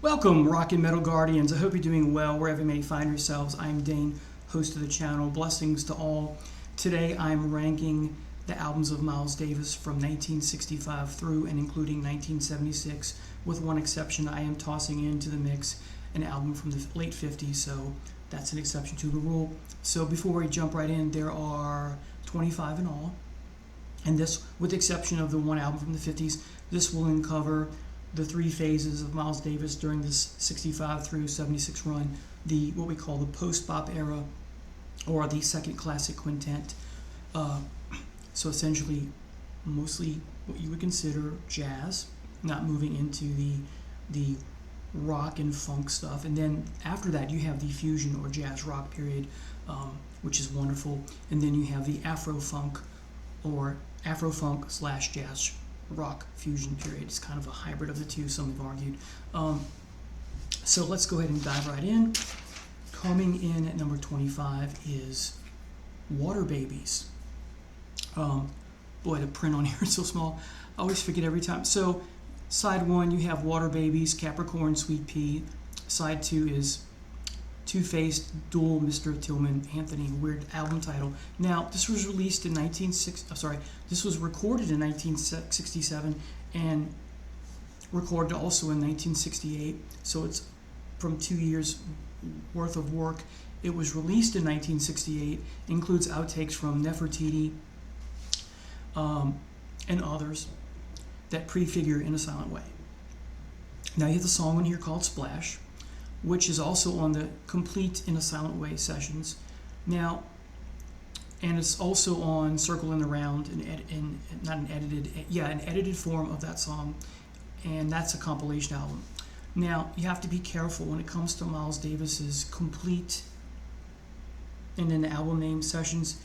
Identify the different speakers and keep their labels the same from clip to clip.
Speaker 1: Welcome, Rock and Metal Guardians. I hope you're doing well wherever you may find yourselves. I'm Dane, host of the channel. Blessings to all. Today I'm ranking the albums of Miles Davis from 1965 through and including 1976. With one exception, I am tossing into the mix an album from the late 50s, so that's an exception to the rule. So before we jump right in, there are 25 in all. And this, with the exception of the one album from the 50s, this will uncover the three phases of Miles Davis during this 65 through 76 run, the what we call the Post Bop era, or the second classic quintet. So essentially, mostly what you would consider jazz, not moving into the rock and funk stuff. And then after that, you have the fusion or jazz rock period, which is wonderful. And then you have the Afro funk or Afro funk / jazz rock fusion period. It's kind of a hybrid of the two, some have argued. So let's go ahead and dive right in. Coming in at number 25 is Water Babies. Boy, the print on here is so small. I always forget every time. So side one, you have Water Babies, Capricorn, Sweet Pea. Side two is Two-Faced, Dual, Mr. Tillman, Anthony. Weird album title. Now, this was released in this was recorded in 1967 and recorded also in 1968. So it's from 2 years worth of work. It was released in 1968. Includes outtakes from Nefertiti and others that prefigure In a Silent Way. Now you have the song on here called Splash, which is also on the complete In a Silent Way sessions. Now, and it's also on Circle in the Round, an edited form of that song, and that's a compilation album. Now, you have to be careful when it comes to Miles Davis's complete and then the album name sessions.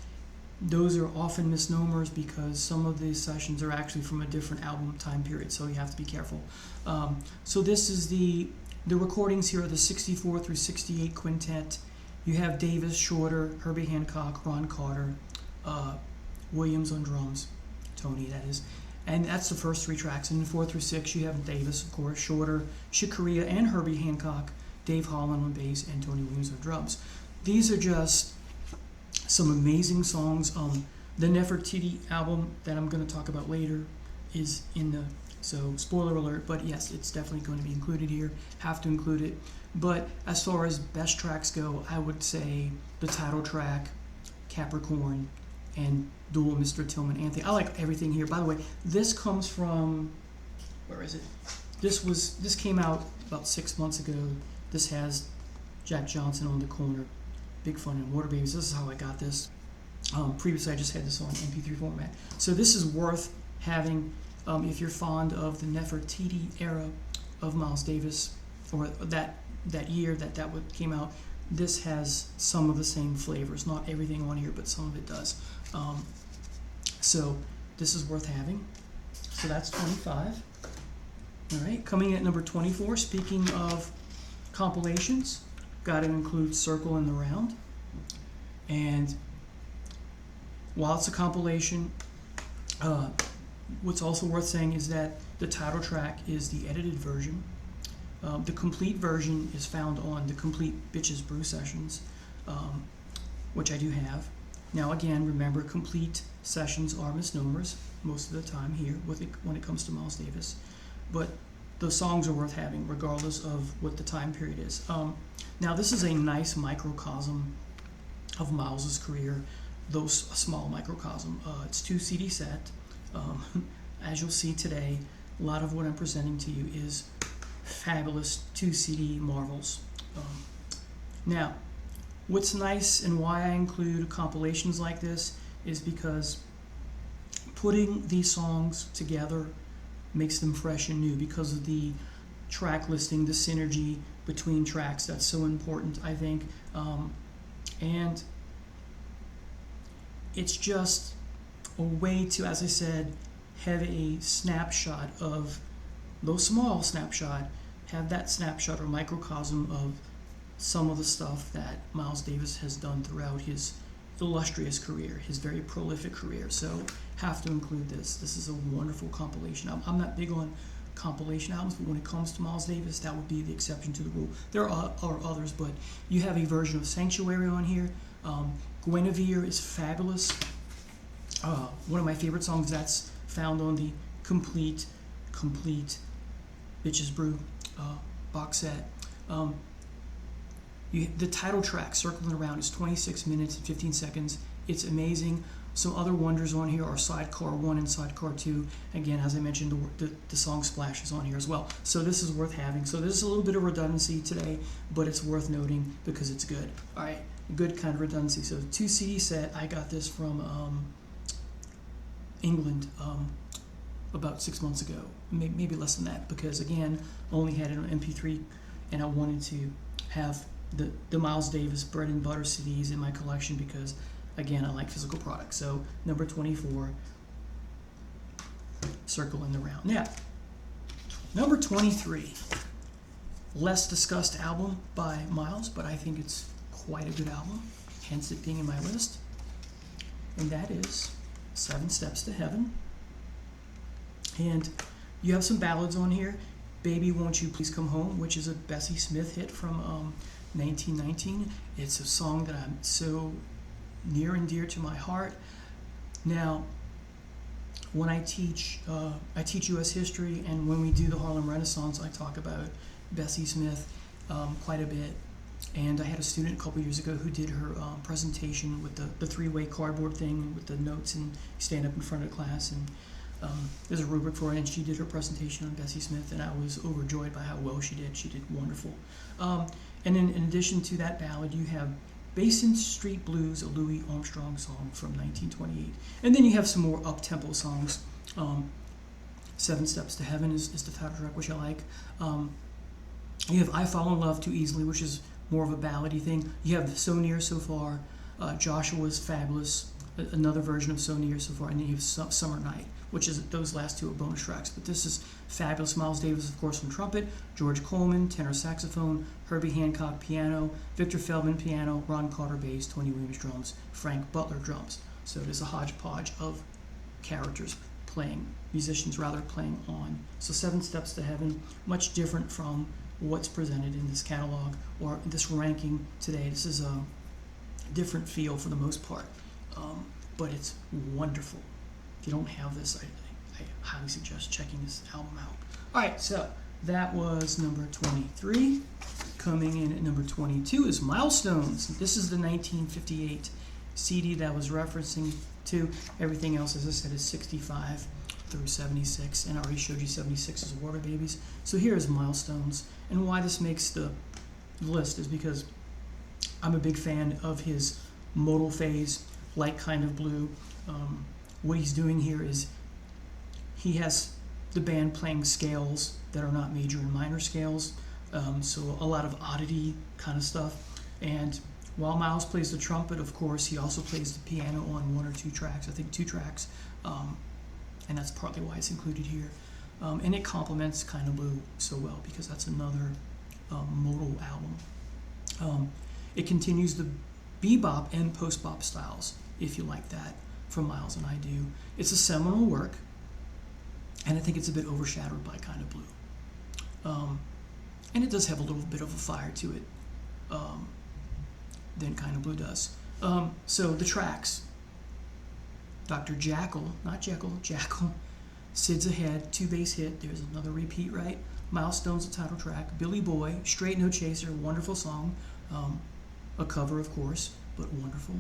Speaker 1: Those are often misnomers because some of these sessions are actually from a different album time period, so you have to be careful. So this is the recordings here are the 64 through 68 quintet. You have Davis, Shorter, Herbie Hancock, Ron Carter, Williams on drums, Tony that is, and that's the first three tracks. And in 4 through 6 you have Davis, of course, Shorter, Shikaria, and Herbie Hancock, Dave Holland on bass, and Tony Williams on drums. These are just some amazing songs. The Nefertiti album that I'm going to talk about later is in the, so spoiler alert, but yes, it's definitely going to be included here. Have to include it. But as far as best tracks go, I would say the title track, Capricorn, and Dual, Mr. Tillman, Anthony. I like everything here. By the way, this comes from, where is it? This came out about 6 months ago. This has Jack Johnson on the corner. Big Fun and Water Babies. This is how I got this. Previously, I just had this on MP3 format. So this is worth having if you're fond of the Nefertiti era of Miles Davis, or that year that came out. This has some of the same flavors. Not everything on here, but some of it does. So this is worth having. So that's 25. All right, coming at number 24. Speaking of compilations, got to include Circle in the Round. And while it's a compilation, what's also worth saying is that the title track is the edited version. The complete version is found on the Complete Bitches Brew sessions, which I do have. Now again, remember, complete sessions are misnomers most of the time here when it comes to Miles Davis. But the songs are worth having regardless of what the time period is. Now this is a nice microcosm of Miles's career, though a small microcosm. It's 2 CD set. As you'll see today, a lot of what I'm presenting to you is fabulous 2 CD marvels. Now, what's nice and why I include compilations like this is because putting these songs together makes them fresh and new because of the track listing, the synergy between tracks. That's so important, I think. And it's just a way to, as I said, have a snapshot of, though small snapshot, have that snapshot or microcosm of some of the stuff that Miles Davis has done throughout his illustrious career, his very prolific career. So have to include this. This is a wonderful compilation. I'm not big on compilation albums, but when it comes to Miles Davis, that would be the exception to the rule. There are others, but you have a version of Sanctuary on here. Guinevere is fabulous. One of my favorite songs that's found on the complete Bitches Brew box set. The title track, Circling Around, is 26 minutes and 15 seconds. It's amazing. Some other wonders on here are Sidecar 1 and Sidecar 2. Again, as I mentioned, the song Splash is on here as well. So this is worth having. So there's a little bit of redundancy today, but it's worth noting because it's good. All right, good kind of redundancy. So 2 CD set, I got this from England about 6 months ago, maybe less than that, because again, only had it on MP3, and I wanted to have the Miles Davis bread and butter CDs in my collection because, again, I like physical products. So number 24, Circling Around. Now, number 23, less discussed album by Miles, but I think it's quite a good album, hence it being in my list, and that is 7 Steps to Heaven. And you have some ballads on here. Baby, Won't You Please Come Home, which is a Bessie Smith hit from 1919. It's a song that I'm so near and dear to my heart. Now, when I teach U.S. history, and when we do the Harlem Renaissance, I talk about Bessie Smith quite a bit. And I had a student a couple years ago who did her presentation with the three-way cardboard thing with the notes, and stand up in front of the class, and there's a rubric for it, and she did her presentation on Bessie Smith, and I was overjoyed by how well she did. She did wonderful. And then in addition to that ballad, you have Basin Street Blues, a Louis Armstrong song from 1928. And then you have some more up-tempo songs. 7 Steps to Heaven is the title track, which I like. You have I Fall in Love Too Easily, which is more of a ballady thing. You have So Near, So Far. Joshua's Fabulous, another version of So Near, So Far. And then you have Summer Night, which is, those last two are bonus tracks. But this is fabulous. Miles Davis, of course, on trumpet. George Coleman, tenor saxophone. Herbie Hancock, piano. Victor Feldman, piano. Ron Carter, bass. Tony Williams, drums. Frank Butler, drums. So it is a hodgepodge of musicians playing on. So 7 Steps to Heaven, much different from what's presented in this catalog or this ranking today. This is a different feel for the most part, but it's wonderful. If you don't have this, I highly suggest checking this album out. All right, so that was number 23. Coming in at number 22 is Milestones. This is the 1958 CD that I was referencing to. Everything else, as I said, is 65 through 76, and I already showed you 76 is Water Babies. So here is Milestones, and why this makes the list is because I'm a big fan of his modal phase, light kind of blue. What he's doing here is he has the band playing scales that are not major and minor scales, so a lot of oddity kind of stuff. And while Miles plays the trumpet, of course, he also plays the piano on 1 or 2 tracks, I think 2 tracks, and that's partly why it's included here. And it complements Kind of Blue so well because that's another modal album. It continues the bebop and post bop styles, if you like that, from Miles, and I do. It's a seminal work, and I think it's a bit overshadowed by Kind of Blue. And it does have a little bit of a fire to it than Kind of Blue does. So the tracks: Dr. Jackal, not Jekyll, Jackal, Sid's Ahead, 2 bass hit, there's another repeat, right? Milestones, the title track. Billy Boy, Straight No Chaser, wonderful song. A cover, of course, but wonderful.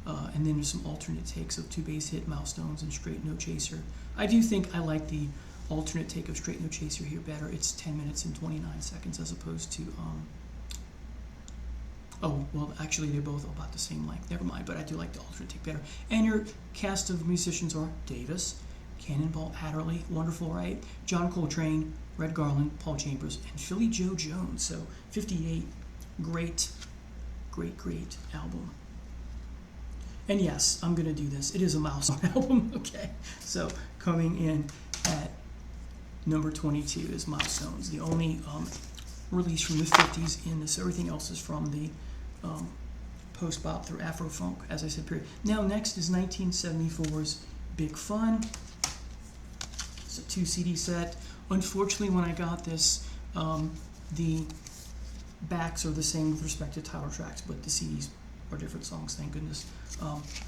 Speaker 1: And then there's some alternate takes of 2 bass hit, Milestones, and Straight No Chaser. I do think I like the alternate take of Straight No Chaser here better. It's 10 minutes and 29 seconds as opposed to, oh, well, actually, they're both about the same length. Never mind, but I do like the alternate take better. And your cast of musicians are Davis, Cannonball Adderley, wonderful, right? John Coltrane, Red Garland, Paul Chambers, and Philly Joe Jones. So 58, great album. And yes, I'm going to do this. It is a milestone album, okay? So coming in at number 22 is Milestones, the only release from the 50s in this. Everything else is from the Post Bop through Afro Funk, as I said, period. Now, next is 1974's Big Fun. It's a 2 CD set. Unfortunately, when I got this, the backs are the same with respect to title tracks, but the CDs are different songs, thank goodness.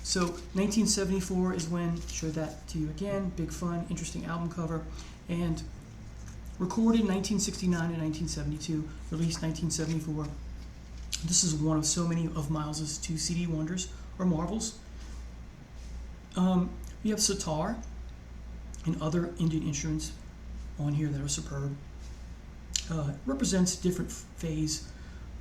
Speaker 1: So 1974 is when, show that to you again, big fun, interesting album cover, and recorded 1969 and 1972, released 1974. This is one of so many of Miles's 2 CD wonders, or marvels. You have sitar and other Indian instruments on here that are superb. Represents a different phase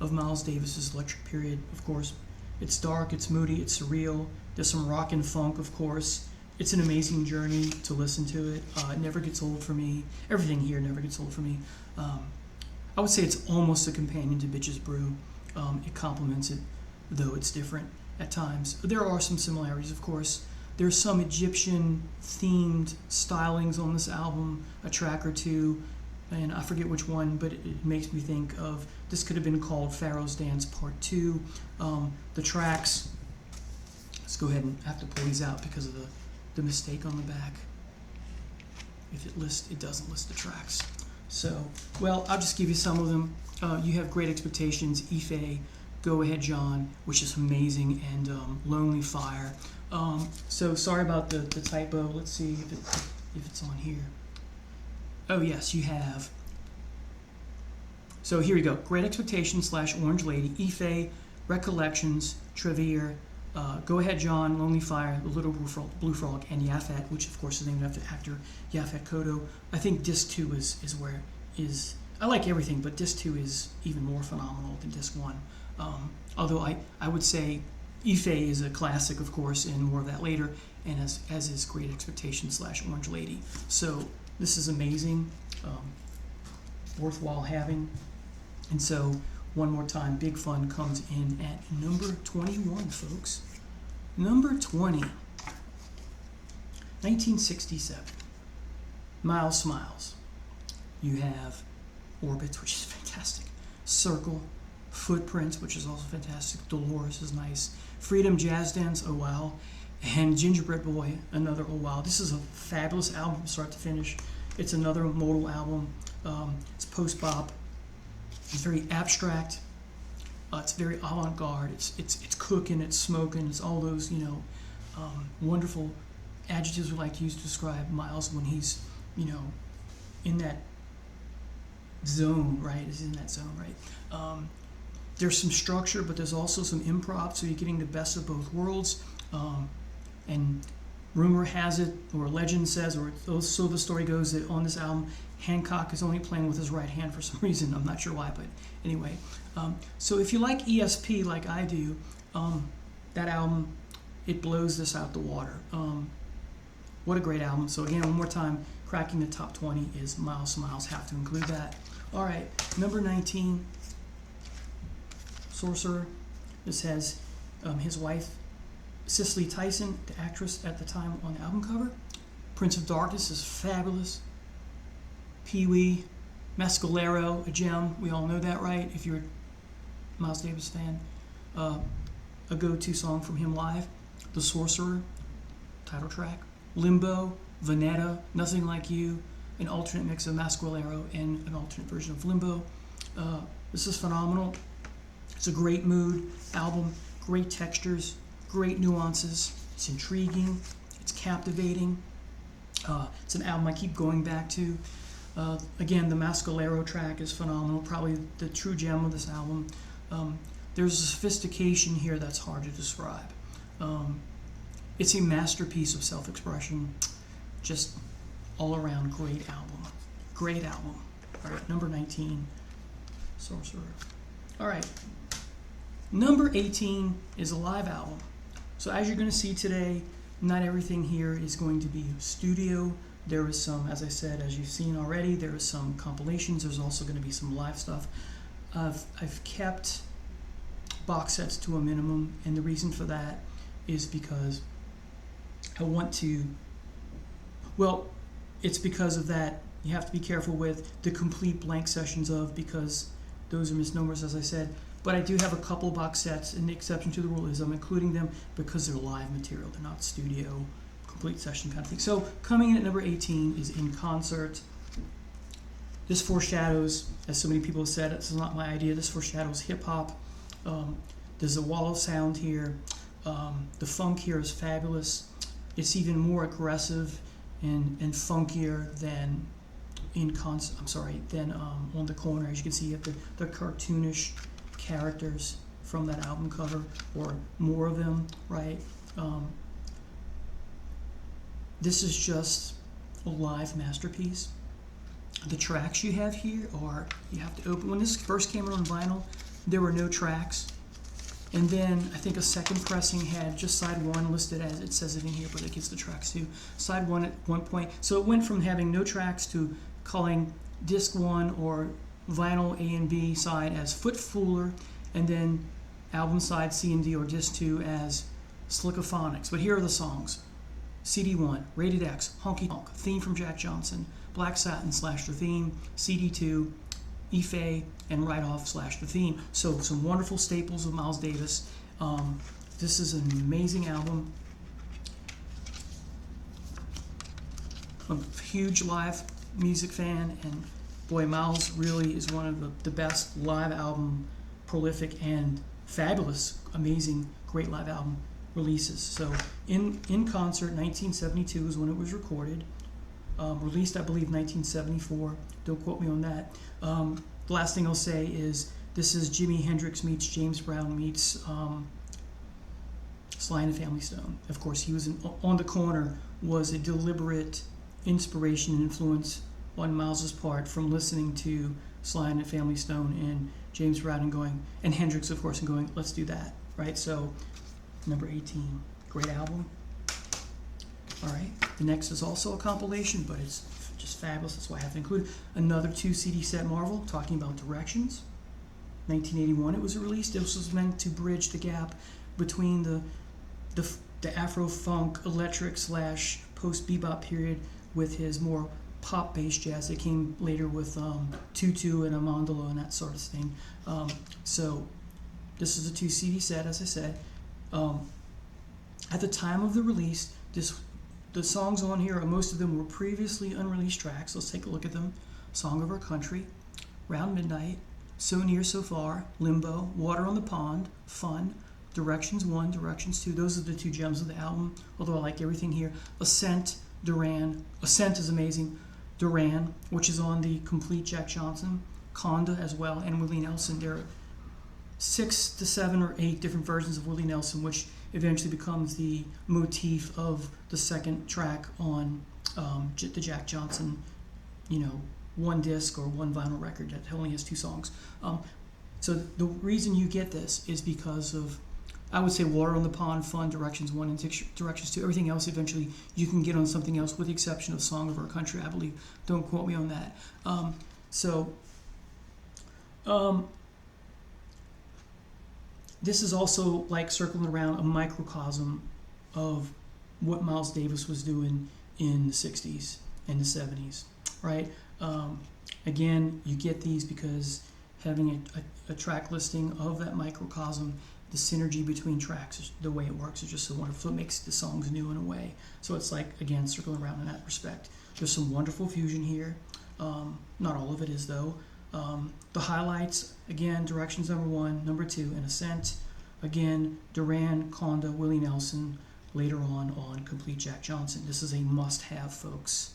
Speaker 1: of Miles Davis's electric period, of course. It's dark, it's moody, it's surreal. There's some rock and funk, of course. It's an amazing journey to listen to it. It never gets old for me. Everything here never gets old for me. I would say it's almost a companion to Bitches Brew. It complements it, though it's different at times. There are some similarities, of course. There's some Egyptian-themed stylings on this album, a track or two, and I forget which one, but it makes me think of, this could have been called Pharaoh's Dance Part 2. The tracks, let's go ahead and have to pull these out because of the mistake on the back. If it doesn't list the tracks. So, well, I'll just give you some of them. You have Great Expectations, Ife, Go Ahead John, which is amazing, and Lonely Fire. So sorry about the typo. Let's see if it's on here. Oh yes, you have. So here we go. Great Expectations / Orange Lady, Ife, Recollections, Trevere, Go Ahead John, Lonely Fire, The Little Blue Frog, and Yafet, which of course is named after actor Yafet Kodo. I think Disc 2 is where it is. I like everything, but Disc 2 is even more phenomenal than Disc 1. Although I would say Ife is a classic, of course, and more of that later, and as is Great Expectations / Orange Lady. So this is amazing, worthwhile having. And so one more time, Big Fun comes in at number 21, folks. Number 20, 1967, Miles Smiles. You have Orbits, which is fantastic. Circle, Footprints, which is also fantastic. Dolores is nice. Freedom Jazz Dance, oh wow. And Gingerbread Boy, another oh wow. This is a fabulous album from start to finish. It's another modal album. It's Post Bop. It's very abstract. It's very avant-garde. It's cooking, it's smoking, it's all those, wonderful adjectives we like to use to describe Miles when he's, in that zone, right? Is in that zone, right? There's some structure, but there's also some improv, so you're getting the best of both worlds. And rumor has it, or legend says, or so the story goes, that on this album, Hancock is only playing with his right hand for some reason. I'm not sure why, but anyway. So if you like ESP like I do, that album, it blows this out the water. What a great album. So again, one more time, cracking the top 20 is Miles Smiles. Have to include that. All right, number 19, Sorcerer. This has his wife, Cicely Tyson, the actress at the time on the album cover. Prince of Darkness is fabulous. Pee-wee, Mescalero, a gem. We all know that, right? If you're a Miles Davis fan. A go-to song from him live. The Sorcerer, title track. Limbo, Veneta, Nothing Like You, an alternate mix of Mescalero and an alternate version of Limbo. This is phenomenal. It's a great mood album, great textures, great nuances. It's intriguing. It's captivating. It's an album I keep going back to. Again, the Mescalero track is phenomenal, probably the true gem of this album. There's a sophistication here that's hard to describe. It's a masterpiece of self-expression. Just all around great album. Great album. All right, number 19, Sorcerer. All right, number 18 is a live album. So as you're going to see today, not everything here is going to be studio. There is some, as I said, as you've seen already, there is some compilations. There's also going to be some live stuff. I've kept box sets to a minimum, and the reason for that is because I want to, well, it's because of that. You have to be careful with the complete blank sessions of, because those are misnomers, as I said. But I do have a couple box sets, and the exception to the rule is I'm including them because they're live material. They're not studio, complete session kind of thing. So coming in at number 18 is In Concert. This foreshadows, as so many people have said, this is not my idea, this foreshadows hip-hop. There's a wall of sound here. The funk here is fabulous. It's even more aggressive and funkier than on the corner. As you can see, you have the cartoonish characters from that album cover, or more of them, right? This is just a live masterpiece. The tracks you have here are, you have to open. When this first came out on vinyl, there were no tracks. And then I think a second pressing had just side one listed as, it says it in here, but it gives the tracks too. Side one at one point. So it went from having no tracks to calling disc one or vinyl A and B side as Foot Fooler, and then album side C and D or disc two as Slickophonics. But here are the songs. CD 1, Rated X, Honky Tonk, Theme from Jack Johnson, Black Satin / The Theme, CD 2, Ife, and Right Off / The Theme. So some wonderful staples of Miles Davis. This is an amazing album. I'm a huge live music fan, and boy, Miles really is one of the best live album, prolific and fabulous, amazing, great live album releases. So in concert, 1972 is when it was recorded. Released, I believe, 1974. Don't quote me on that. The last thing I'll say is this is Jimi Hendrix meets James Brown meets Sly and the Family Stone. Of course, he was On the Corner was a deliberate inspiration and influence on Miles's part from listening to Sly and the Family Stone and James Brown and Hendrix, of course, and going, let's do that, right? So, number 18, great album. All right, the next is also a compilation, but it's just fabulous. That's why I have to include another 2 CD set Marvel, talking about Directions. 1981 it was released. This was meant to bridge the gap between the Afro-funk, electric / post bebop period with his more pop-based jazz that came later with Tutu and Amandolo and that sort of thing. So this is a 2 CD set, as I said. At the time of the release, the songs on here, most of them were previously unreleased tracks. Let's take a look at them. Song of Our Country, Round Midnight, So Near So Far, Limbo, Water on the Pond, Fun, Directions 1, Directions 2. Those are the 2 gems of the album, although I like everything here. Ascent, Duran. Ascent is amazing. Duran, which is on the complete Jack Johnson. Conda as well, and Willie Nelson. There are 6 to 7 or 8 different versions of Willie Nelson, which eventually becomes the motif of the second track on the Jack Johnson, one disc or one vinyl record that only has 2 songs. So the reason you get this is because of, I would say, Water on the Pond, Fun, Directions 1 and Directions 2. Everything else eventually you can get on something else, with the exception of Song of Our Country, I believe. Don't quote me on that. This is also like circling around a microcosm of what Miles Davis was doing in the 60s and the 70s, right? Again, you get these because having a track listing of that microcosm, the synergy between tracks, the way it works is just so wonderful. So it makes the songs new in a way. So it's like, again, circling around in that respect. There's some wonderful fusion here. Not all of it is, though. The highlights, again, Directions number 1, number 2, and Ascent. Again, Duran, Conda, Willie Nelson, later on Complete Jack Johnson. This is a must-have, folks.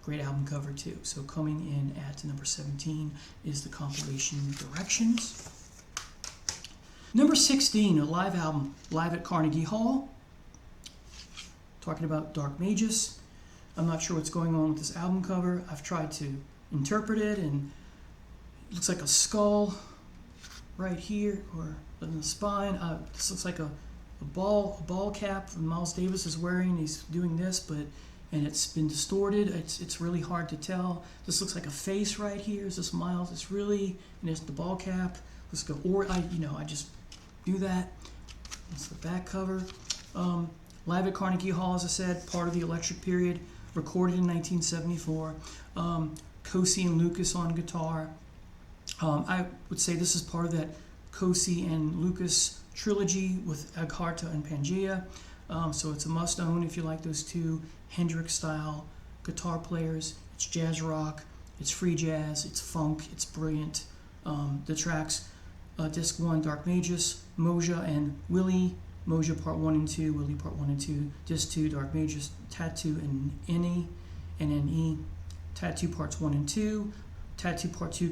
Speaker 1: Great album cover, too. So coming in at number 17 is the compilation Directions. Number 16, a live album, live at Carnegie Hall. Talking about Dark Magus. I'm not sure what's going on with this album cover. I've tried to interpret it, and it looks like a skull right here, or in the spine. This looks like a ball cap that Miles Davis is wearing. He's doing this, and it's been distorted. It's really hard to tell. This looks like a face right here. Is this Miles? It's really, and there's the ball cap. Let's go. Or I just do that. That's the back cover. Live at Carnegie Hall, as I said, part of the electric period. Recorded in 1974. Cosi and Lucas on guitar. I would say this is part of that Cosi and Lucas trilogy with Agharta and Pangea. So it's a must-own if you like those 2 Hendrix-style guitar players. It's jazz rock. It's free jazz, it's funk, it's brilliant. The tracks, Disc 1, Dark Magus, Moja and Willie, Moja Part 1 and 2, Willie Part 1 and 2, Disc 2, Dark Magus, Tattoo and N-E, Tattoo Parts 1 and 2, Tattoo Part 2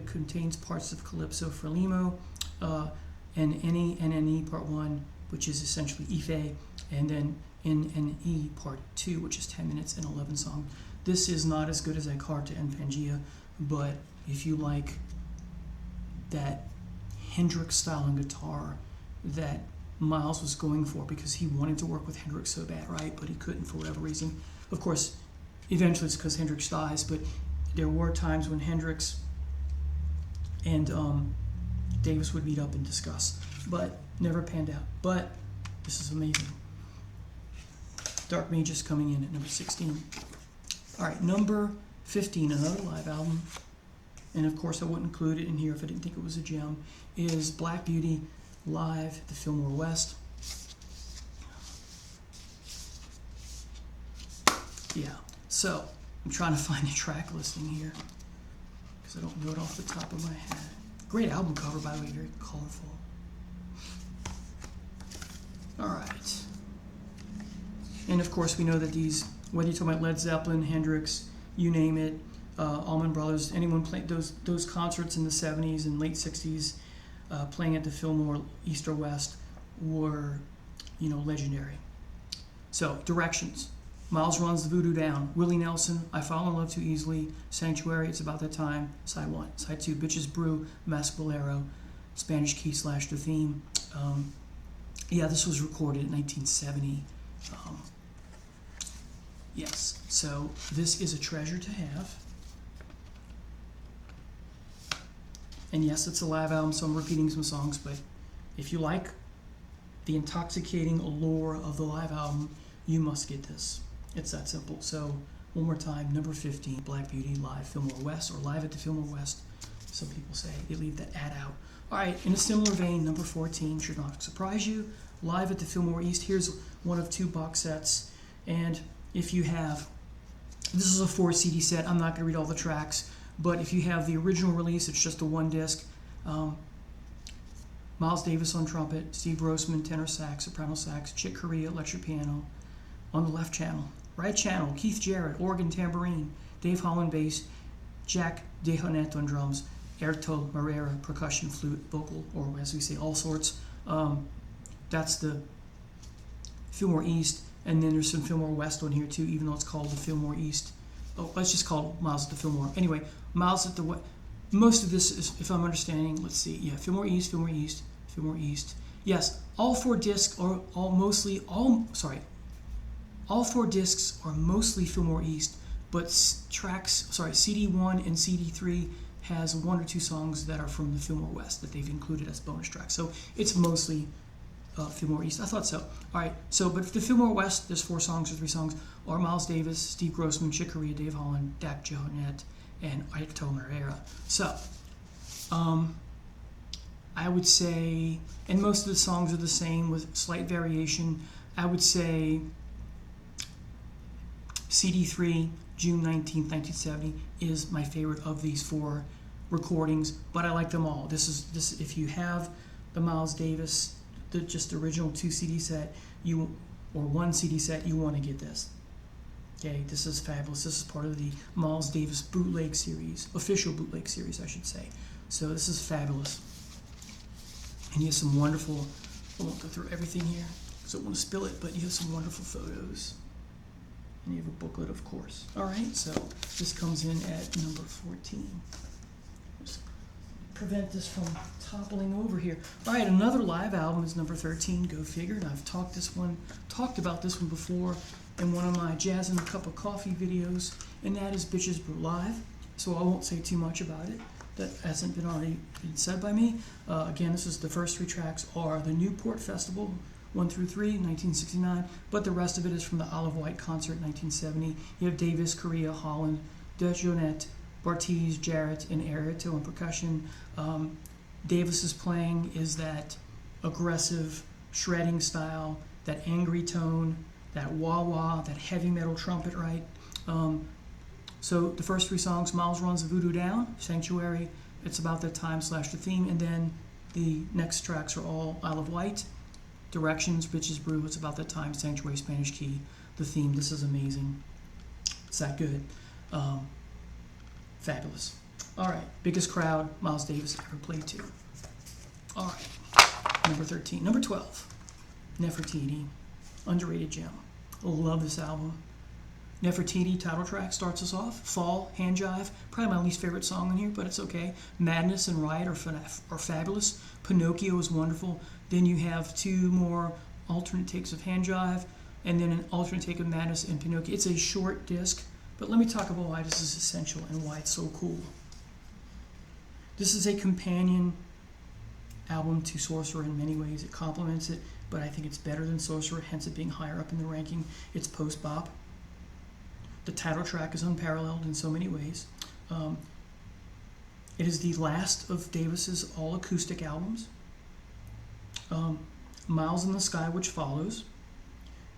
Speaker 1: contains parts of Calypso Frelimo, and N-E Part 1, which is essentially Ife, and then N-E Part 2, which is 10 minutes and 11 songs. This is not as good as Carta and Pangea, but if you like that Hendrix style on guitar that Miles was going for, because he wanted to work with Hendrix so bad, right? But he couldn't for whatever reason. Of course, eventually it's because Hendrix dies, but there were times when Hendrix and Davis would meet up and discuss, but never panned out. But this is amazing. Dark Magus coming in at number 16. All right, number 15, another live album, and of course I wouldn't include it in here if I didn't think it was a gem, is Black Beauty live at the Fillmore West. Yeah, so I'm trying to find the track listing here because I don't know it off the top of my head. Great album cover, by the way, very colorful. All right. And of course, we know that these, whether you're talking about Led Zeppelin, Hendrix, you name it, Allman Brothers, anyone playing those concerts in the 70s and late 60s, playing at the Fillmore, East or West, were, legendary. So, directions. Miles Runs the Voodoo Down. Willie Nelson, I Fall in Love Too Easily. Sanctuary, It's About That Time. Side 1. Side 2, Bitches Brew, Mask Bolero. Spanish Key / The Theme. This was recorded in 1970. Yes, so this is a treasure to have. And yes, it's a live album, so I'm repeating some songs, but if you like the intoxicating allure of the live album, you must get this. It's that simple. So, one more time, number 15, Black Beauty, live Fillmore West, or live at the Fillmore West. Some people say they leave that ad out. All right, in a similar vein, number 14, should not surprise you, live at the Fillmore East. Here's one of 2 box sets, and if you have, this is a 4 CD set, I'm not going to read all the tracks, but if you have the original release, it's just a 1 disc. Miles Davis on trumpet, Steve Grossman, tenor sax, soprano sax, Chick Corea, electric piano on the left channel. Right channel, Keith Jarrett, organ, tambourine, Dave Holland bass, Jack DeHonette on drums, Erto Marrera, percussion, flute, vocal, or as we say, all sorts. That's the Fillmore East, and then there's some Fillmore West on here too, even though it's called the Fillmore East. Oh, let's just call it Miles at the Fillmore. Anyway, Miles at the West. Most of this is, if I'm understanding, let's see, Fillmore East, Fillmore East, Fillmore East. Yes, all 4 discs are all 4 discs are mostly Fillmore East, but CD1 and CD3 has 1 or 2 songs that are from the Fillmore West that they've included as bonus tracks. So it's mostly Fillmore East. I thought so. All right. So, but the Fillmore West, there's 4 songs or 3 songs, are Miles Davis, Steve Grossman, Chick Corea, Dave Holland, Dak Johanette, and Aito Marrera. So, I would say, and most of the songs are the same with slight variation. I would say CD3, June 19th, 1970, is my favorite of these 4 recordings, but I like them all. This if you have the Miles Davis, just the original 2 CD set, or 1 CD set, you want to get this. Okay, this is fabulous. This is part of the Miles Davis bootleg series, official bootleg series, I should say. So this is fabulous. And you have some wonderful, I won't go through everything here because I don't want to spill it, but you have some wonderful photos. And you have a booklet, of course. All right, so this comes in at number 14. Just prevent this from toppling over here. All right, another live album is number 13, Go Figure. And I've talked about this one before in one of my Jazz and a Cup of Coffee videos, and that is Bitches Brew Live. So I won't say too much about it. That hasn't been already been said by me. Again, this is the first 3 tracks are the Newport Festival, 1 through 3, 1969, but the rest of it is from the Olive White concert, 1970. You have Davis, Corea, Holland, Dejonette, Bartiz, Jarrett, and Airito on percussion. Davis's playing is that aggressive shredding style, that angry tone, that wah-wah, that heavy metal trumpet, right? So the first three songs, Miles Runs the Voodoo Down, Sanctuary, It's About That Time / the theme, and then the next tracks are all Isle of Wight, Directions, Bitches Brew, It's About That Time, Sanctuary, Spanish Key, the theme. This is amazing. It's that good. Fabulous. All right, biggest crowd Miles Davis ever played to. All right, number 13. Number 12, Nefertiti, underrated gem. Love this album. Nefertiti title track starts us off. Fall, Hand Jive, probably my least favorite song in here, but it's okay. Madness and Riot are fabulous. Pinocchio is wonderful. Then you have two more alternate takes of Hand Jive, and then an alternate take of Madness and Pinocchio. It's a short disc, but let me talk about why this is essential and why it's so cool. This is a companion album to Sorcerer in many ways. It complements it, but I think it's better than Sorcerer, hence it being higher up in the ranking. It's Post Bop. The title track is unparalleled in so many ways. It is the last of Davis's all-acoustic albums. Miles in the Sky, which follows,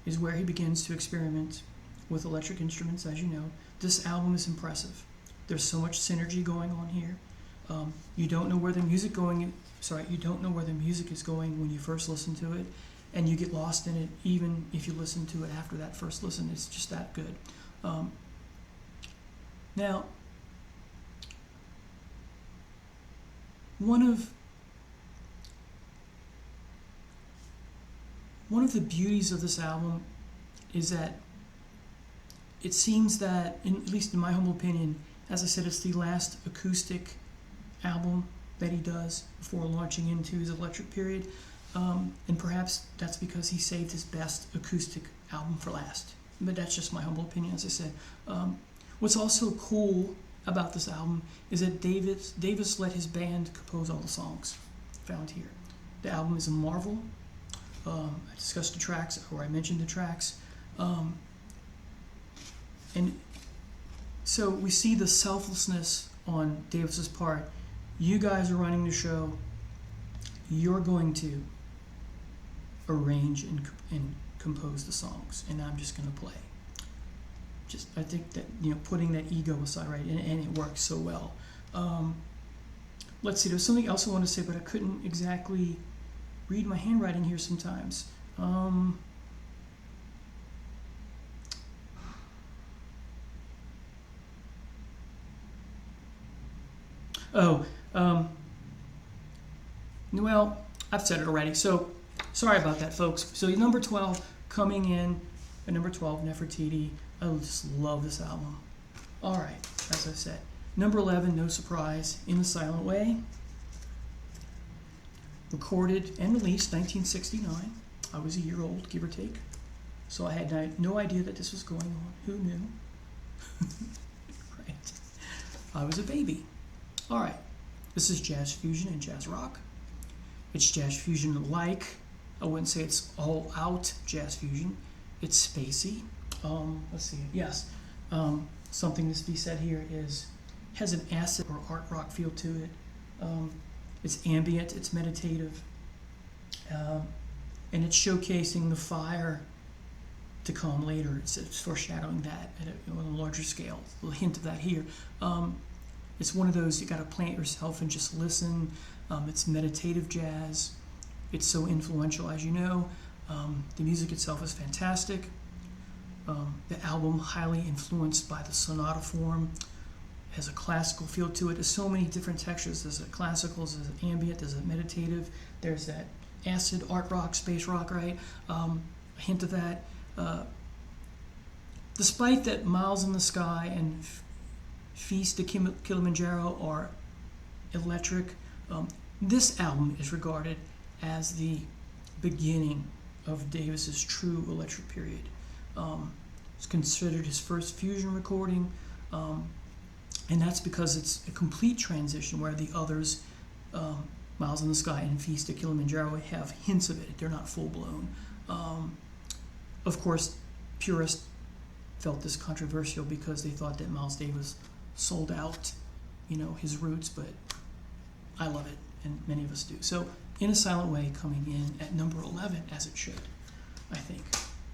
Speaker 1: is where he begins to experiment with electric instruments, as you know. This album is impressive. There's so much synergy going on here. You don't know where the music you don't know where the music is going when you first listen to it, and you get lost in it even if you listen to it after that first listen. It's just that good. Now, one of the beauties of this album is that it seems that, at least in my humble opinion, as I said, it's the last acoustic album that he does before launching into his electric period, and perhaps that's because he saved his best acoustic album for last. But that's just my humble opinion, as I said. What's also cool about this album is that Davis let his band compose all the songs found here. The album is a marvel. I discussed the tracks, or I mentioned the tracks. And so we see the selflessness on Davis's part. You guys are running the show. You're going to arrange and compose the songs, and I'm just going to play. I think that, putting that ego aside, right, and it works so well. Let's see, there's something else I want to say, but I couldn't exactly read my handwriting here sometimes. Well, I've said it already, so sorry about that, folks. So number 12 coming in at number 12, Nefertiti. I just love this album. All right, as I said. Number 11, no surprise, In the Silent Way. Recorded and released 1969. I was a year old, give or take. So I had no idea that this was going on. Who knew? Right. I was a baby. All right. This is jazz fusion and jazz rock. It's jazz fusion like. I wouldn't say it's all out jazz fusion. It's spacey. Let's see. Yes. Something to be said here has an acid or art rock feel to it. It's ambient, it's meditative, and it's showcasing the fire to come later. It's foreshadowing that on a larger scale. A little hint of that here. It's one of those you got to plant yourself and just listen. It's meditative jazz. It's so influential, as you know. The music itself is fantastic. The album, highly influenced by the sonata form, has a classical feel to it. There's so many different textures. There's a classical, there's an ambient, there's a meditative, there's that acid, art rock, space rock, right? A hint of that. Despite that Miles in the Sky and Feast to Kilimanjaro are electric, this album is regarded as the beginning of Davis's true electric period. It's considered his first fusion recording, and that's because it's a complete transition where the others, Miles in the Sky and Feast to Kilimanjaro, have hints of it. They're not full-blown. Of course, purists felt this controversial because they thought that Miles Davis sold out, his roots, but I love it, and many of us do. So, In a Silent Way coming in at number 11, as it should, I think.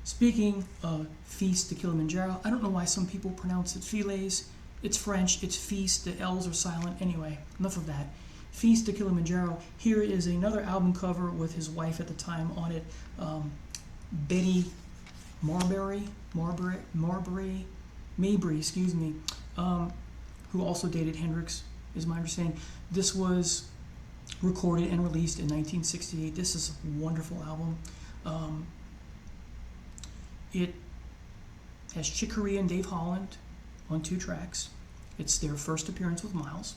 Speaker 1: Speaking of Feast to Kilimanjaro, I don't know why some people pronounce it Files. It's French, it's Feast, the L's are silent. Anyway, enough of that. Feast to Kilimanjaro. Here is another album cover with his wife at the time on it, Betty Mabry, excuse me, who also dated Hendrix, is my understanding. This was recorded and released in 1968. This is a wonderful album. It has Chick Corea and Dave Holland on 2 tracks. It's their first appearance with Miles.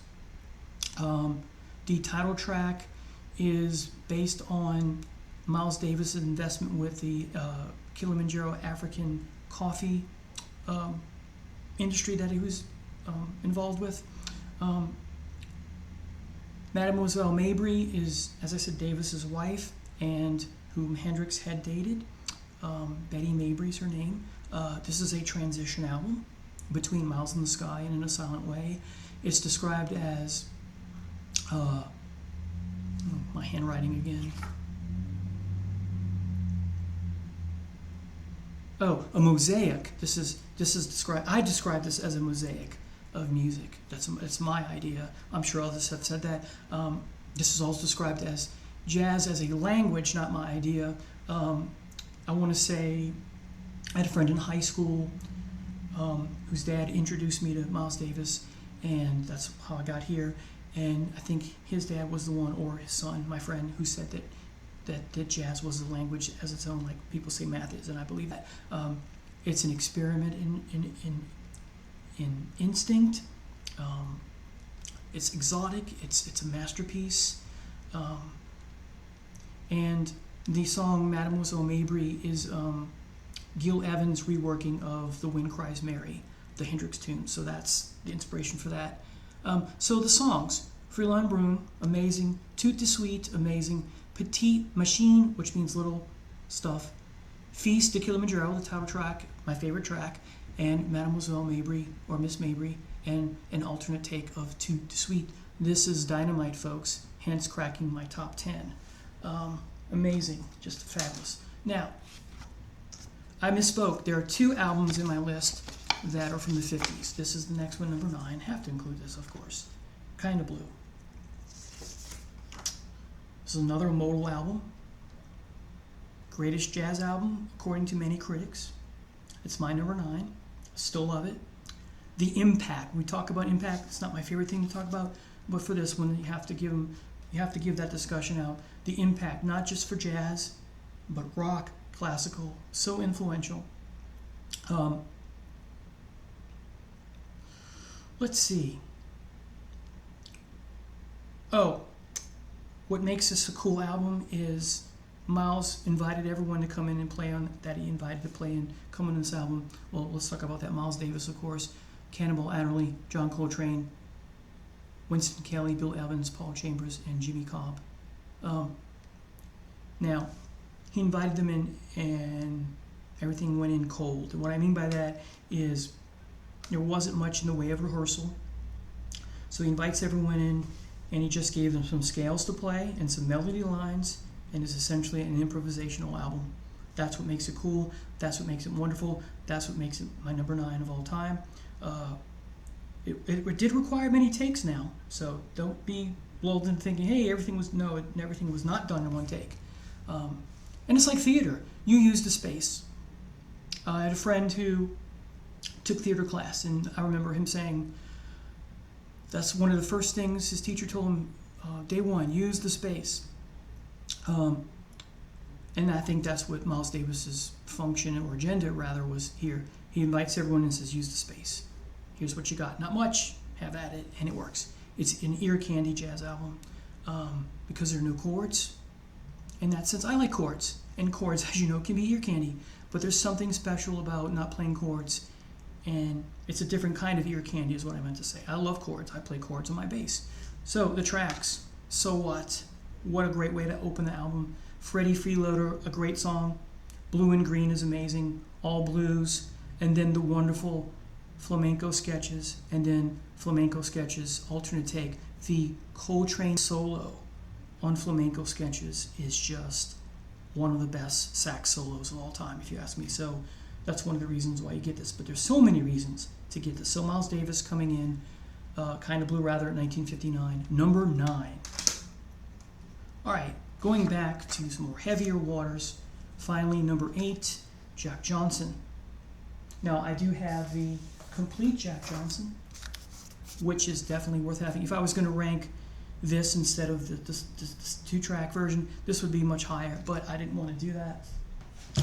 Speaker 1: The title track is based on Miles Davis's investment with the Kilimanjaro African coffee industry that he was involved with. Mademoiselle Mabry is, as I said, Davis's wife, and whom Hendrix had dated. Betty Mabry's her name. This is a transition album between Miles in the Sky and In a Silent Way. It's described as my handwriting again. Oh, a mosaic. This is described. I describe this as a mosaic of music. That's my idea. I'm sure others have said that. This is also described as jazz as a language, not my idea. I want to say I had a friend in high school whose dad introduced me to Miles Davis, and that's how I got here. And I think his dad was the one, or his son, my friend, who said that jazz was a language as its own, like people say math is, and I believe that. It's an experiment in instinct. It's exotic. It's a masterpiece. And the song Mademoiselle Mabry is Gil Evans' reworking of The Wind Cries Mary, the Hendrix tune. So that's the inspiration for that. So the songs: Fräulein Brune, amazing. Toute de Suite, amazing. Petite Machine, which means little stuff. Feast de Kilimanjaro, the title track, my favorite track. And Mademoiselle Mabry, or Miss Mabry, and an alternate take of Toute de Suite. This is dynamite, folks, hence cracking my top 10. Amazing, just fabulous. Now, I misspoke. There are 2 albums in my list that are from the 50s. This is the next one, number 9. Have to include this, of course. Kinda Blue. This is another modal album. Greatest jazz album, according to many critics. It's my number 9. Still love it. The impact. We talk about impact. It's not my favorite thing to talk about, but for this one, you have to give that discussion out. The impact, not just for jazz, but rock, classical, so influential. Let's see. Oh, what makes this a cool album is Miles invited everyone to come in and play on that he invited to play and come on this album. Well, let's talk about that. Miles Davis, of course, Cannonball Adderley, John Coltrane, Winston Kelly, Bill Evans, Paul Chambers, and Jimmy Cobb. Now, he invited them in, and everything went in cold. And what I mean by that is there wasn't much in the way of rehearsal. So he invites everyone in, and he just gave them some scales to play and some melody lines, and it's essentially an improvisational album. That's what makes it cool. That's what makes it wonderful. That's what makes it my number 9 of all time. It did require many takes now, so don't be lulled into thinking, hey, everything was not done in one take. And it's like theater. You use the space. I had a friend who took theater class, and I remember him saying that's one of the first things his teacher told him, day 1, use the space. And I think that's what Miles Davis's function, or agenda rather, was here. He invites everyone and says, use the space. Here's what you got. Not much, have at it, and it works. It's an ear candy jazz album because there are no chords. In that sense, I like chords, and chords, as you know, can be ear candy. But there's something special about not playing chords, and it's a different kind of ear candy is what I meant to say. I love chords. I play chords on my bass. So the tracks, So What? What a great way to open the album. Freddie Freeloader, a great song. Blue and Green is amazing. All blues. And then the wonderful flamenco sketches. And then flamenco sketches, alternate take. The Coltrane solo on flamenco sketches is just one of the best sax solos of all time, if you ask me. So that's one of the reasons why you get this. But there's so many reasons to get this. So Miles Davis coming in, Kind of Blue Rather at 1959, number 9. All right, going back to some more heavier waters, finally number 8, Jack Johnson. Now I do have the complete Jack Johnson, which is definitely worth having. If I was going to rank this instead of this 2-track version, this would be much higher, but I didn't want to do that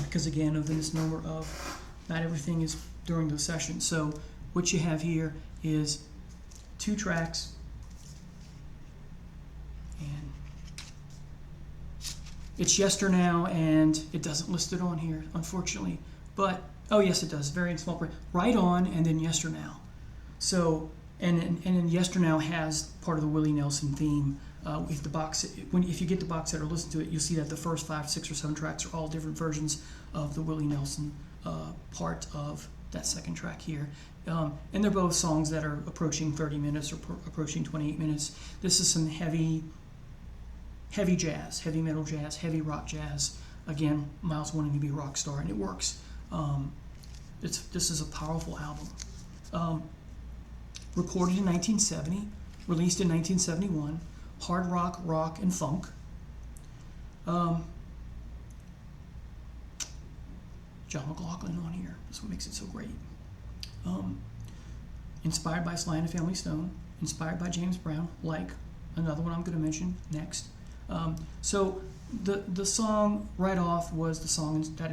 Speaker 1: because, again, of the misnomer of not everything is during the session. So what you have here is 2 tracks, and it's Yesternow, and it doesn't list it on here, unfortunately, but, oh yes it does, very small print, Right On, and then Yesternow. So, and then Yesternow has part of the Willie Nelson theme. If you get the box set or listen to it, you'll see that the first 5, 6, or 7 tracks are all different versions of the Willie Nelson part of that second track here. And they're both songs that are approaching 30 minutes or approaching 28 minutes. This is some heavy jazz, heavy metal jazz, heavy rock jazz. Again, Miles wanting to be a rock star, and it works. This is a powerful album. Recorded in 1970, released in 1971, hard rock, rock, and funk. John McLaughlin on here. That's what makes it so great. Inspired by Sly and the Family Stone, inspired by James Brown, like another one I'm going to mention next. So the song Right Off was the song that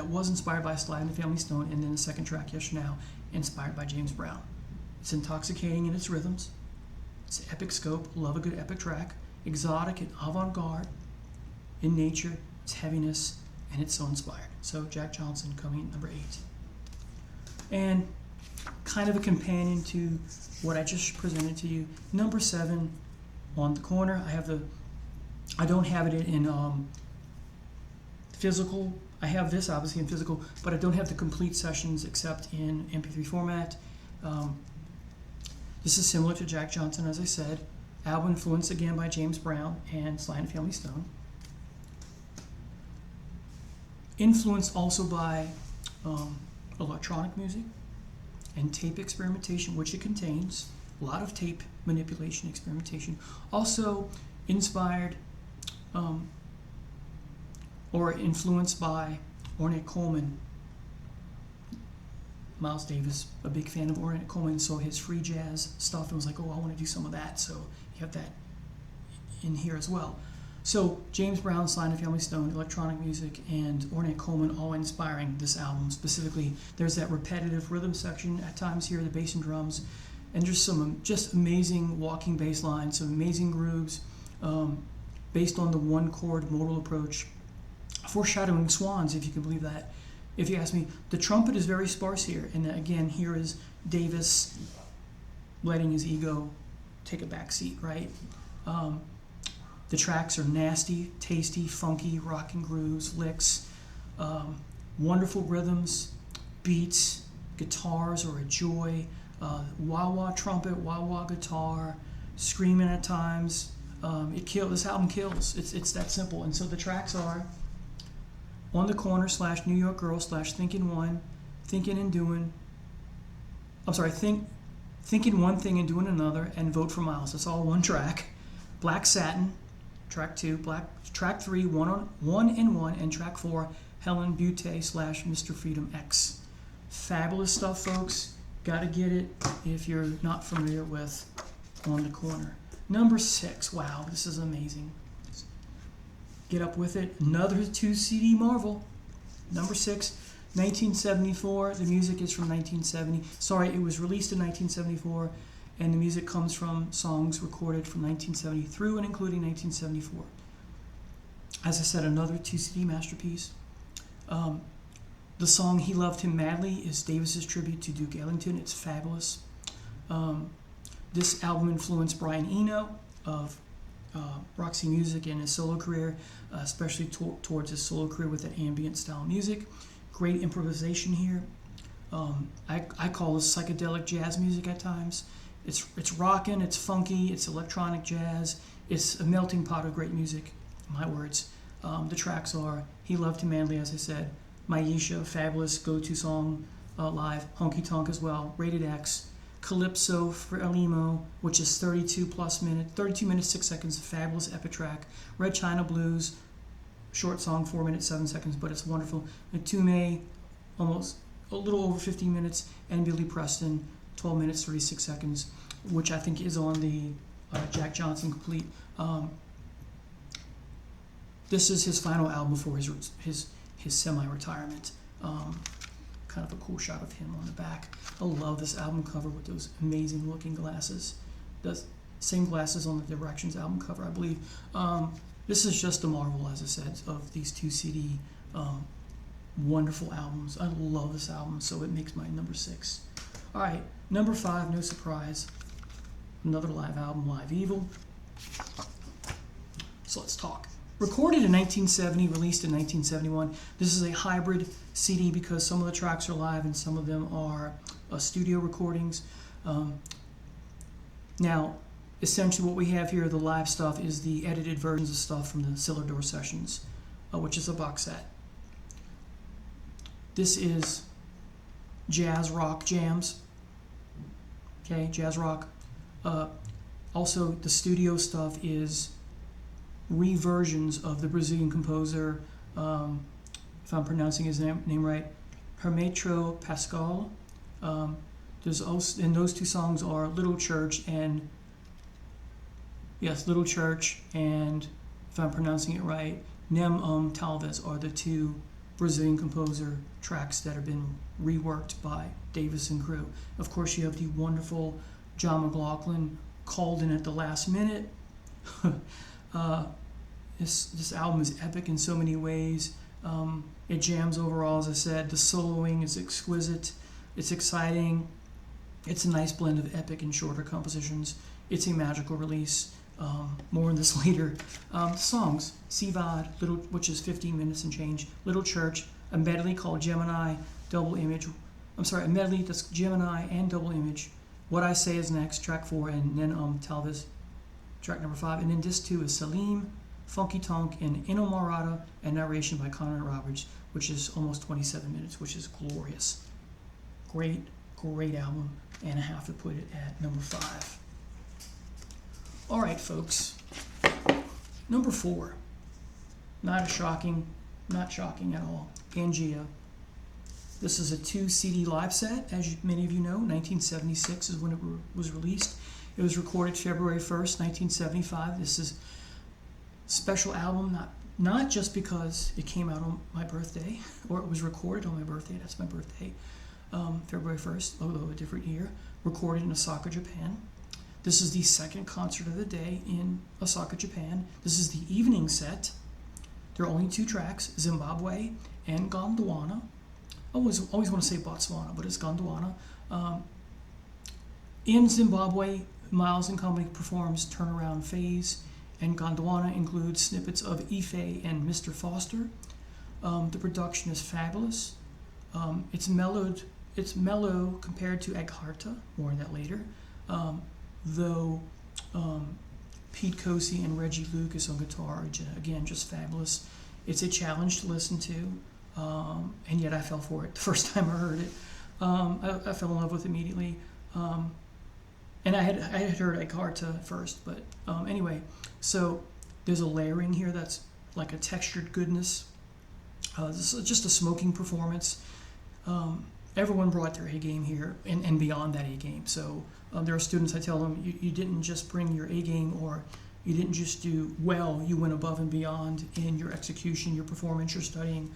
Speaker 1: was inspired by Sly and the Family Stone, and then the second track, Yes Now, inspired by James Brown. It's intoxicating in its rhythms. It's epic scope. Love a good epic track. Exotic and avant-garde in nature. It's heaviness, and it's so inspired. So Jack Johnson coming in number 8. And kind of a companion to what I just presented to you, number 7 on the corner. I don't have it in physical. I have this obviously in physical, but I don't have the complete sessions except in MP3 format. This is similar to Jack Johnson, as I said. Album influenced again by James Brown and Sly and the Family Stone. Influenced also by electronic music and tape experimentation, which it contains. A lot of tape manipulation, experimentation. Also inspired or influenced by Ornette Coleman. Miles Davis, a big fan of Ornette Coleman, saw his free jazz stuff and was like, oh, I want to do some of that. So you have that in here as well. So James Brown, Sly and the Family Stone, electronic music, and Ornette Coleman all inspiring this album. Specifically, there's that repetitive rhythm section at times here, the bass and drums, and just some amazing walking bass lines, some amazing grooves, based on the one-chord modal approach, foreshadowing swans, if you can believe that. If you ask me, the trumpet is very sparse here, and again, here is Davis letting his ego take a back seat, right? The tracks are nasty, tasty, funky, rocking grooves, licks, wonderful rhythms, beats, guitars are a joy, wah-wah trumpet, wah-wah guitar, screaming at times. This album kills. It's that simple. And so the tracks are On the Corner / New York Girl / Thinking One, Thinking and Doing. Thinking One Thing and Doing Another, and Vote for Miles. That's all one track. Black Satin, track 2. Track 3, One and One, and track 4, Helen Butte / Mr. Freedom X. Fabulous stuff, folks. Gotta get it if you're not familiar with On the Corner. Number 6. Wow, this is amazing. Get up with it. Another 2 CD marvel. Number 6, 1974. The music is from 1970. Sorry, it was released in 1974, and the music comes from songs recorded from 1970 through and including 1974. As I said, another 2 CD masterpiece. The song He Loved Him Madly is Davis's tribute to Duke Ellington. It's fabulous. This album influenced Brian Eno of Roxy Music in his solo career, especially towards his solo career with that ambient style music. Great improvisation here. I call this psychedelic jazz music at times. It's rockin', it's funky, it's electronic jazz. It's a melting pot of great music, my words. The tracks are He Loved Him Madly, as I said. Maisha, fabulous go-to song live, Honky Tonk as well, Rated X, Calypso Frelimo, which is 32 minutes 6 seconds, fabulous epic track, Red China Blues, short song, 4 minutes 7 seconds, but it's wonderful. Tume, almost a little over 15 minutes, and Billy Preston, 12 minutes 36 seconds, which I think is on the Jack Johnson complete. This is his final album before his semi-retirement. Kind of a cool shot of him on the back. I love this album cover with those amazing looking glasses. The same glasses on the Directions album cover, I believe. This is just a marvel, as I said, of these 2 CD wonderful albums. I love this album, so it makes my number 6. All right, number 5, no surprise. Another live album, Live Evil. So let's talk. Recorded in 1970, released in 1971. This is a hybrid CD because some of the tracks are live and some of them are studio recordings. Now, essentially what we have here, the live stuff, is the edited versions of stuff from the Cellar Door Sessions, which is a box set. This is jazz rock jams. Okay, jazz rock. Also, the studio stuff is reversions of the Brazilian composer, if I'm pronouncing his name right, Hermeto Pascoal. There's also, and those 2 songs are Little Church and, Little Church, and if I'm pronouncing it right, Nem Talvez are the 2 Brazilian composer tracks that have been reworked by Davis and crew. Of course, you have the wonderful John McLaughlin called in at the last minute. This album is epic in so many ways. It jams overall, as I said. The soloing is exquisite. It's exciting. It's a nice blend of epic and shorter compositions. It's a magical release. More on this later. Songs, Sivad, which is 15 minutes and change. Little Church, a medley called Gemini, Double Image. A medley that's Gemini and Double Image. What I Say Is Next, track 4, and then Talvez, track number 5. And then disc 2 is Salim, Funky Tonk, and Inamorata, and narration by Conrad Roberts, which is almost 27 minutes, which is glorious. Great album, and I have to put it at number 5. All right, folks. Number 4. Not shocking at all. Pangea. This is a 2 CD live set, as many of you know. 1976 is when it was released. It was recorded February 1st, 1975. This is a special album, not just because it came out on my birthday, or it was recorded on my birthday. That's my birthday, February 1st, although a different year. Recorded in Osaka, Japan. This is the second concert of the day in Osaka, Japan. This is the evening set. There are only 2 tracks, Zimbabwe and Gondwana. I always want to say Botswana, but it's Gondwana. In Zimbabwe, Miles and Company performs Turnaround Phase, and Gondwana includes snippets of Ife and Mr. Foster. The production is fabulous. It's mellow compared to Egharta, more on that later. Though Pete Cosey and Reggie Lucas on guitar are, again, just fabulous. It's a challenge to listen to, and yet I fell for it the first time I heard it. I fell in love with it immediately. And I had heard Egharta first, but anyway, so there's a layering here that's like a textured goodness. This is just a smoking performance. Everyone brought their A game here, and beyond that A game. So there are students, I tell them, you didn't just bring your A game, or you didn't just do well, you went above and beyond in your execution, your performance, your studying.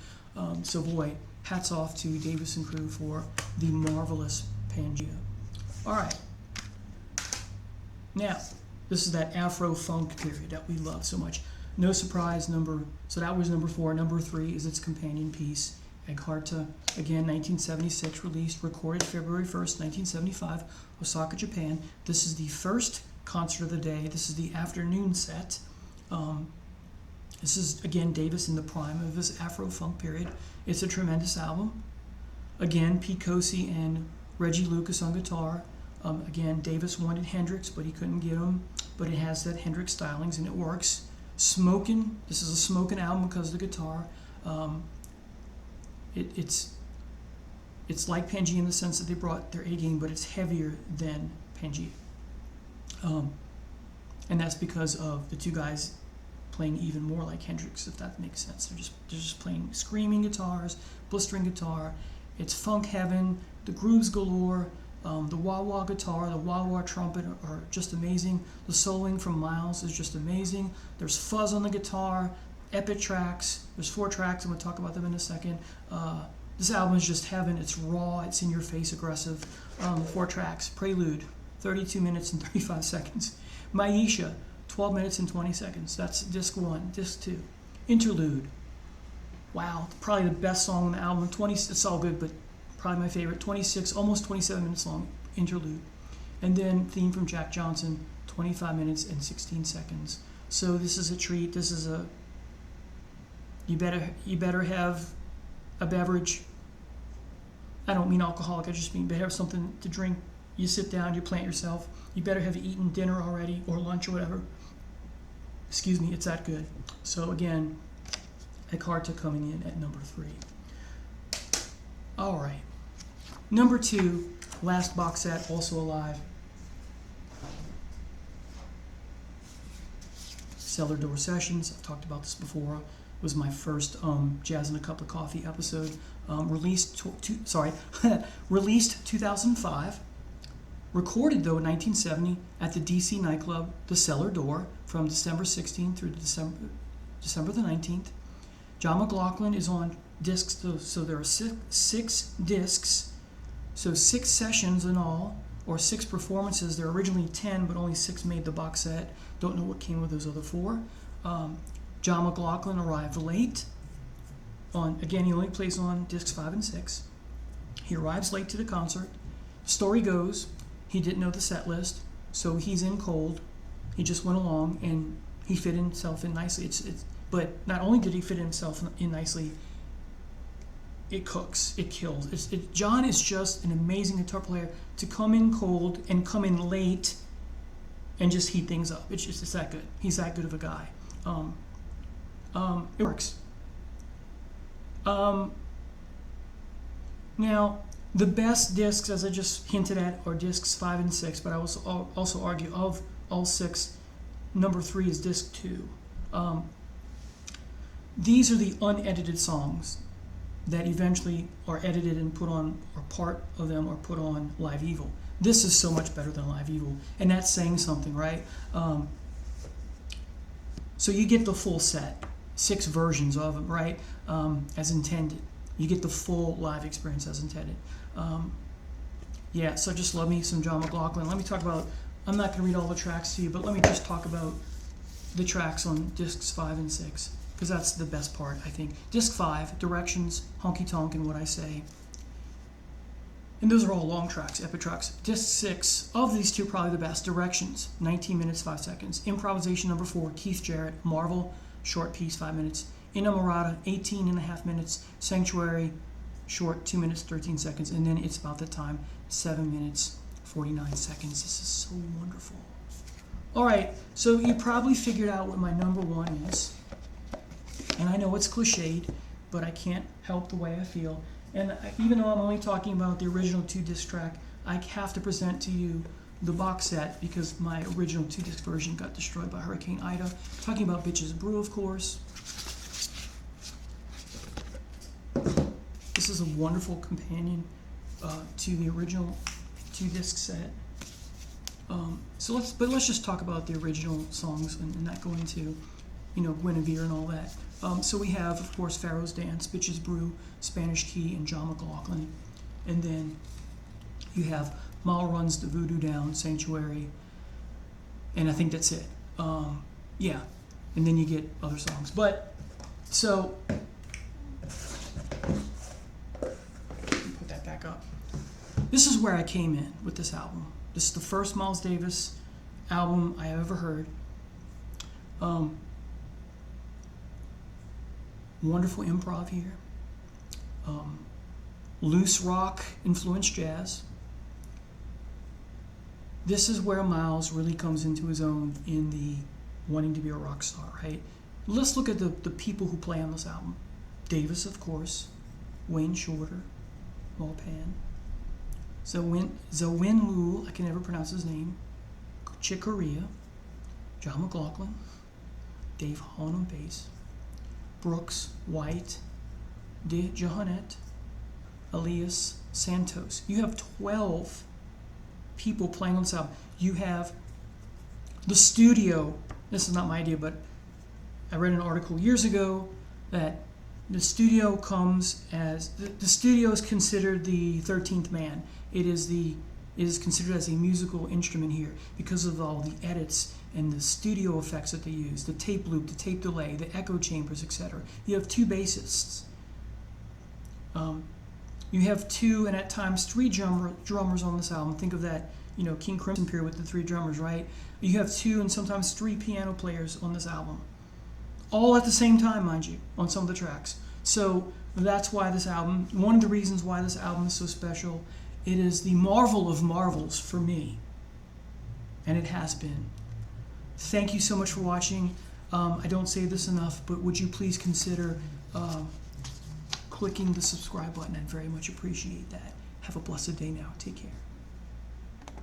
Speaker 1: So boy, hats off to Davis and crew for the marvelous Pangea. All right. Now, this is that Afro funk period that we love so much. No surprise, so that was number 4. Number 3 is its companion piece, Egharta, again, 1976, released, recorded February 1st, 1975, Osaka, Japan. This is the first concert of the day. This is the afternoon set. This is, again, Davis in the prime of his Afro funk period. It's a tremendous album. Again, Pete Cosey and Reggie Lucas on guitar. Again, Davis wanted Hendrix, but he couldn't get him. But it has that Hendrix stylings, and it works. Smokin'. This is a smoking album because of the guitar. It's It's like Pangea in the sense that they brought their A game, but it's heavier than Pangea. And that's because of the two guys playing even more like Hendrix, if that makes sense. They're just playing screaming guitars, blistering guitar. It's funk heaven, the grooves galore, the wah-wah guitar, the wah-wah trumpet are just amazing. The soloing from Miles is just amazing. There's fuzz on the guitar, epic tracks. There's 4 tracks, I'm going to talk about them in a second. This album is just heaven. It's raw, it's in your face aggressive. 4 tracks. Prelude, 32 minutes and 35 seconds. Maisha, 12 minutes and 20 seconds. That's disc 1. Disc 2. Interlude. Wow, probably the best song on the album. It's all good, but probably my favorite. 26, almost 27 minutes long. Interlude. And then theme from Jack Johnson, 25 minutes and 16 seconds. So this is a treat. This is a... You better have a beverage. I don't mean alcoholic. I just mean better have something to drink. You sit down, you plant yourself. You better have eaten dinner already or lunch or whatever. Excuse me, it's that good. So again, Ecarta coming in at number 3. All right. Number 2, last box set, also alive. Cellar Door Sessions. I've talked about this before. It was my first Jazz and a Cup of Coffee episode. Released 2005. Recorded, though, in 1970 at the DC nightclub, The Cellar Door, from December 16th through December the 19th. John McLaughlin is on discs, so there are six discs, so 6 sessions in all, or 6 performances. There were originally 10, but only 6 made the box set. Don't know what came with those other 4. John McLaughlin arrived late. Again, he only plays on discs 5 and 6. He arrives late to the concert. Story goes, he didn't know the set list, so he's in cold. He just went along and he fit himself in nicely. But not only did he fit himself in nicely, it cooks, it kills. John is just an amazing guitar player to come in cold and come in late and just heat things up. It's that good. He's that good of a guy. It works. Now, the best discs, as I just hinted at, are discs 5 and 6, but I also argue of all 6, number 3 is disc 2. These are the unedited songs that eventually are edited and put on, or part of them are put on Live Evil. This is so much better than Live Evil, and that's saying something, right? So you get the full set, 6 versions of them, right, as intended. You get the full live experience as intended. So just love me some John McLaughlin. Let me talk about, I'm not going to read all the tracks to you, but let me just talk about the tracks on discs 5 and 6, because that's the best part, I think. Disc 5, Directions, Honky Tonk, and What I Say. And those are all long tracks, epic tracks. Disc 6, of these 2, probably the best. Directions, 19 minutes, 5 seconds. Improvisation number 4, Keith Jarrett, Marvel, short piece, 5 minutes. Inamorata, 18 and a half minutes. Sanctuary, short, 2 minutes, 13 seconds. And then It's About the Time, 7 minutes, 49 seconds. This is so wonderful. All right, so you probably figured out what my number 1 is. And I know it's cliched, but I can't help the way I feel. And even though I'm only talking about the original 2-disc track, I have to present to you the box set because my original 2-disc version got destroyed by Hurricane Ida. Talking about Bitches Brew, of course. This is a wonderful companion to the original 2-disc set. Let's just talk about the original songs and not go into, Guinevere and all that. So we have, of course, Pharaoh's Dance, Bitches Brew, Spanish Key, and John McLaughlin. And then you have Mal Runs the Voodoo Down, Sanctuary, and I think that's it. And then you get other songs. So, put that back up. This is where I came in with this album. This is the first Miles Davis album I have ever heard. Wonderful improv here. Loose rock influenced jazz. This is where Miles really comes into his own in the wanting to be a rock star, right? Let's look at the people who play on this album. Davis, of course. Wayne Shorter. Malpan, Zawin Lul, I can never pronounce his name, Chick Corea, John McLaughlin, Dave Hahn on bass, Brooks White, De Johanet, Elias Santos. You have 12 people playing on this album. You have the studio. This is not my idea, but I read an article years ago that the studio comes as the studio is considered the 13th man. It is considered as a musical instrument here because of all the edits and the studio effects that they use, the tape loop, the tape delay, the echo chambers, etc. You have two bassists. You have two and at times three drummers on this album. Think of that, King Crimson period with the three drummers, right? You have two and sometimes three piano players on this album. All at the same time, mind you, on some of the tracks. So that's why this album, one of the reasons why this album is so special, it is the marvel of marvels for me. And it has been. Thank you so much for watching. I don't say this enough, but would you please consider clicking the subscribe button? I'd very much appreciate that. Have a blessed day now. Take care.